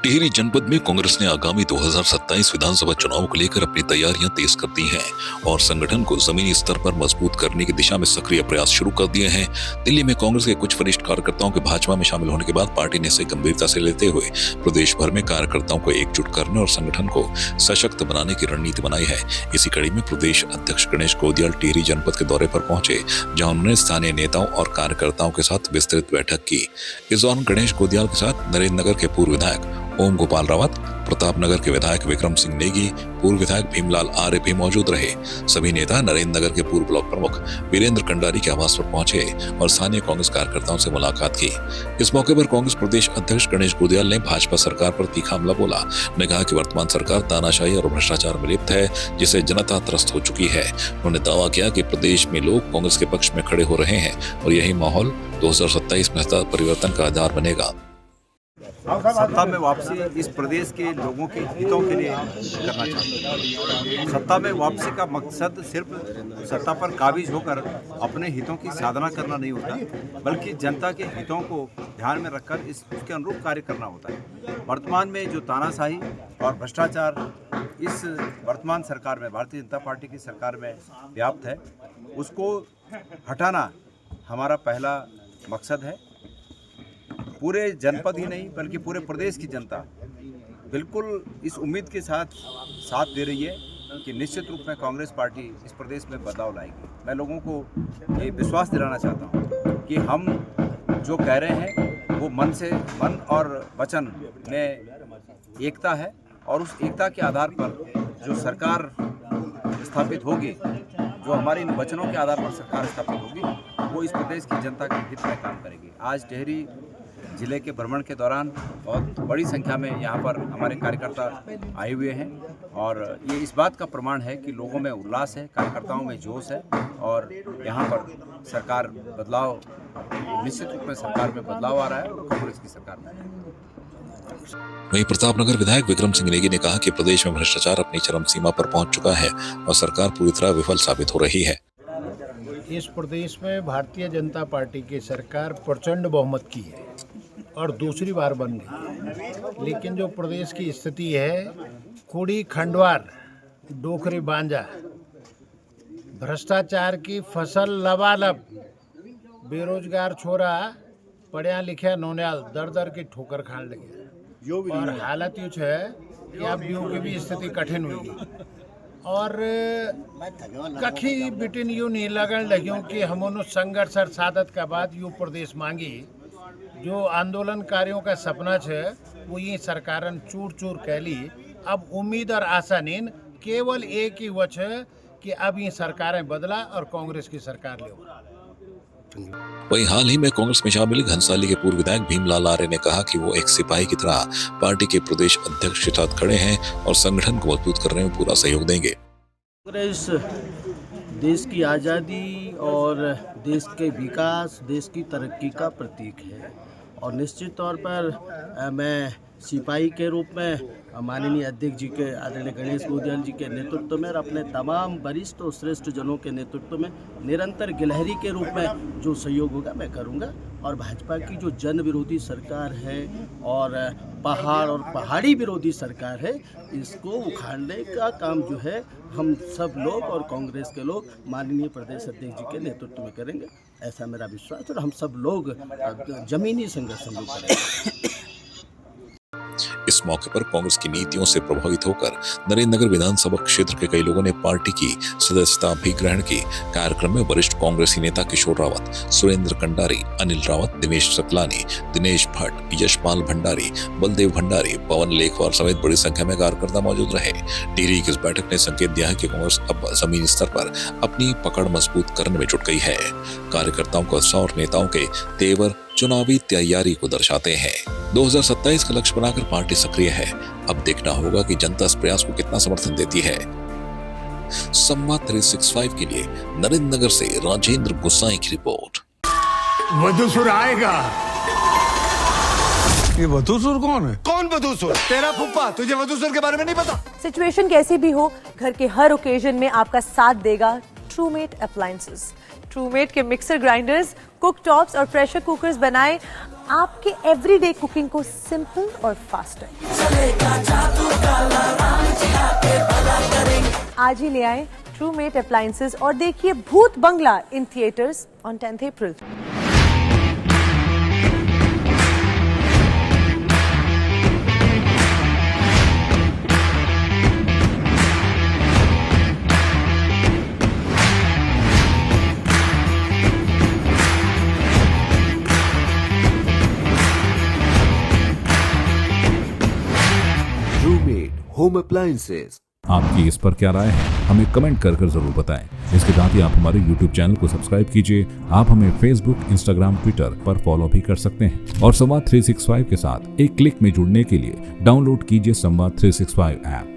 टिहरी जनपद में कांग्रेस ने आगामी 2027 विधानसभा चुनाव को लेकर अपनी तैयारियां तेज कर दी हैं और संगठन को जमीनी स्तर पर मजबूत करने की दिशा में सक्रिय प्रयास शुरू कर दिए हैं। दिल्ली में कांग्रेस के कुछ वरिष्ठ कार्यकर्ताओं के भाजपा में शामिल होने के बाद पार्टी ने इसे गंभीरता से लेते हुए प्रदेश भर में कार्यकर्ताओं को एकजुट करने और संगठन को सशक्त बनाने की रणनीति बनाई है। इसी कड़ी में प्रदेश अध्यक्ष गणेश गोदियाल टिहरी जनपद के दौरे पर पहुंचे, जहां उन्होंने स्थानीय नेताओं और कार्यकर्ताओं के साथ विस्तृत बैठक की। इस दौरान गणेश गोदियाल के साथ नरेंद्र नगर के पूर्व विधायक ओम गोपाल रावत, प्रताप नगर के विधायक विक्रम सिंह नेगी, पूर्व विधायक भीमलाल आर्य भी मौजूद रहे। सभी नेता नरेंद्र नगर के पूर्व ब्लॉक प्रमुख वीरेंद्र कंडारी के आवास पर पहुंचे और स्थानीय कांग्रेस कार्यकर्ताओं से मुलाकात की। इस मौके पर कांग्रेस प्रदेश अध्यक्ष गणेश गोदियाल ने भाजपा सरकार पर तीखा हमला बोला। उन्होंने कहा कि वर्तमान सरकार तानाशाही और भ्रष्टाचार में लिप्त है, जिसे जनता त्रस्त हो चुकी है। उन्होंने दावा किया कि प्रदेश में लोग कांग्रेस के पक्ष में खड़े हो रहे हैं और यही माहौल 2027 में परिवर्तन का आधार बनेगा। सत्ता में वापसी इस प्रदेश के लोगों के हितों के लिए करना चाहते हैं। सत्ता में वापसी का मकसद सिर्फ सत्ता पर काबिज होकर अपने हितों की साधना करना नहीं होता, बल्कि जनता के हितों को ध्यान में रखकर उसके अनुरूप कार्य करना होता है। वर्तमान में जो तानाशाही और भ्रष्टाचार इस वर्तमान सरकार में, भारतीय जनता पार्टी की सरकार में व्याप्त है, उसको हटाना हमारा पहला मकसद है। पूरे जनपद ही नहीं बल्कि पूरे प्रदेश की जनता बिल्कुल इस उम्मीद के साथ दे रही है कि निश्चित रूप में कांग्रेस पार्टी इस प्रदेश में बदलाव लाएगी। मैं लोगों को ये विश्वास दिलाना चाहता हूँ कि हम जो कह रहे हैं वो मन और वचन में एकता है और उस एकता के आधार पर जो सरकार स्थापित होगी, जो हमारे इन वचनों के आधार पर सरकार स्थापित होगी, वो इस प्रदेश की जनता के हित में काम करेगी। आज टिहरी जिले के भ्रमण के दौरान बहुत बड़ी संख्या में यहाँ पर हमारे कार्यकर्ता आए हुए हैं और ये इस बात का प्रमाण है कि लोगों में उल्लास है, कार्यकर्ताओं में जोश है और यहाँ पर सरकार बदलाव, निश्चित रूप में सरकार में बदलाव आ रहा है और कांग्रेस की सरकार में। वहीं प्रतापनगर विधायक विक्रम सिंह नेगी ने कहा कि प्रदेश में भ्रष्टाचार अपनी चरम सीमा पर पहुंच चुका है और सरकार पूरी तरह विफल साबित हो रही है। इस प्रदेश में भारतीय जनता पार्टी की सरकार प्रचंड बहुमत की है और दूसरी बार बन गई, लेकिन जो प्रदेश की स्थिति है, कुड़ी खंडवार, डोकरी बांजा, भ्रष्टाचार की फसल लबालब, बेरोजगार छोरा पढ़िया लिखा नौनियाल दर दर की ठोकर खाने लगे और हालत यूँ है कि अब यूँ की भी स्थिति कठिन हुई और कखी बिटिन यूँ नहीं लगन लग्यों कि हम संघर्ष और साधत का बाद यूँ प्रदेश मांगी। जो आंदोलनकारियों का सपना है वो ये सरकारन चूर चूर कैली। अब उम्मीद और आशा नहीं, केवल एक ही वच है कि अब ये सरकारें बदला और कांग्रेस की सरकार ले। वहीं हाल ही में कांग्रेस में शामिल घनसाली के पूर्व विधायक भीमलाल आर्य ने कहा कि वो एक सिपाही की तरह पार्टी के प्रदेश अध्यक्ष के साथ खड़े हैं और संगठन को मजबूत करने में पूरा सहयोग देंगे। कांग्रेस देश की आज़ादी और देश के विकास, देश की तरक्की का प्रतीक है और निश्चित तौर पर मैं सिपाही के रूप में माननीय अध्यक्ष जी के, आदरणीय गणेश गोदियाल जी के नेतृत्व में और अपने तमाम वरिष्ठ और श्रेष्ठ जनों के नेतृत्व में निरंतर गिलहरी के रूप में जो सहयोग होगा मैं करूंगा और भाजपा की जो जन विरोधी सरकार है और पहाड़ और पहाड़ी विरोधी सरकार है, इसको उखाड़ने का काम जो है हम सब लोग और कांग्रेस के लोग माननीय प्रदेश अध्यक्ष जी के नेतृत्व में करेंगे, ऐसा मेरा विश्वास और हम सब लोग जमीनी संघर्ष हम लोग करेंगे। इस मौके पर कांग्रेस की नीतियों से प्रभावित होकर नरेंद्र नगर विधानसभा क्षेत्र के कई लोगों ने पार्टी की सदस्यता भी ग्रहण की। कार्यक्रम में वरिष्ठ कांग्रेसी नेता किशोर रावत, सुरेंद्र कंडारी, अनिल रावत, दिनेश सकलानी, दिनेश भट्ट, यशपाल भंडारी, बलदेव भंडारी, पवन लेखवार समेत बड़ी संख्या में कार्यकर्ता मौजूद रहे। टिहरी की इस बैठक ने संकेत दिया है कि कांग्रेस अब जमीनी स्तर पर अपनी पकड़ मजबूत करने में जुट गई है। कार्यकर्ताओं का उत्साह और नेताओं के तेवर चुनावी तैयारी को दर्शाते हैं। 2027 का लक्ष्य बनाकर पार्टी सक्रिय है। अब देखना होगा कि जनता इस प्रयास को कितना समर्थन देती है। संवाद 365 के लिए नरेंद्र नगर से राजेंद्र गोसाई की रिपोर्ट। वधूसुर आएगा। ये वधूसुर कौन है? कौन वधूसुर? तेरा फूफा। तुझे वधूसुर के बारे में नहीं पता? सिचुएशन कैसी भी हो, घर के हर ओकेजन में आपका साथ देगा ट्रूमेट अप्लायंसेस। ट्रूमेट के मिक्सर ग्राइंडर्स, कुक टॉप्स और प्रेशर कुकर्स बनाएं आपके एवरीडे कुकिंग को सिंपल और फास्टर। आज ही ले आए ट्रूमेट अप्लायंसेस और देखिए Bhoot Bangla in theatres on 10th April. Home appliances. आपकी इस पर क्या राय है, हमें कमेंट कर जरूर बताएं। इसके साथ ही आप हमारे YouTube चैनल को सब्सक्राइब कीजिए। आप हमें Facebook, Instagram, Twitter पर फॉलो भी कर सकते हैं और संवाद 365 के साथ एक क्लिक में जुड़ने के लिए डाउनलोड कीजिए संवाद 365 ऐप।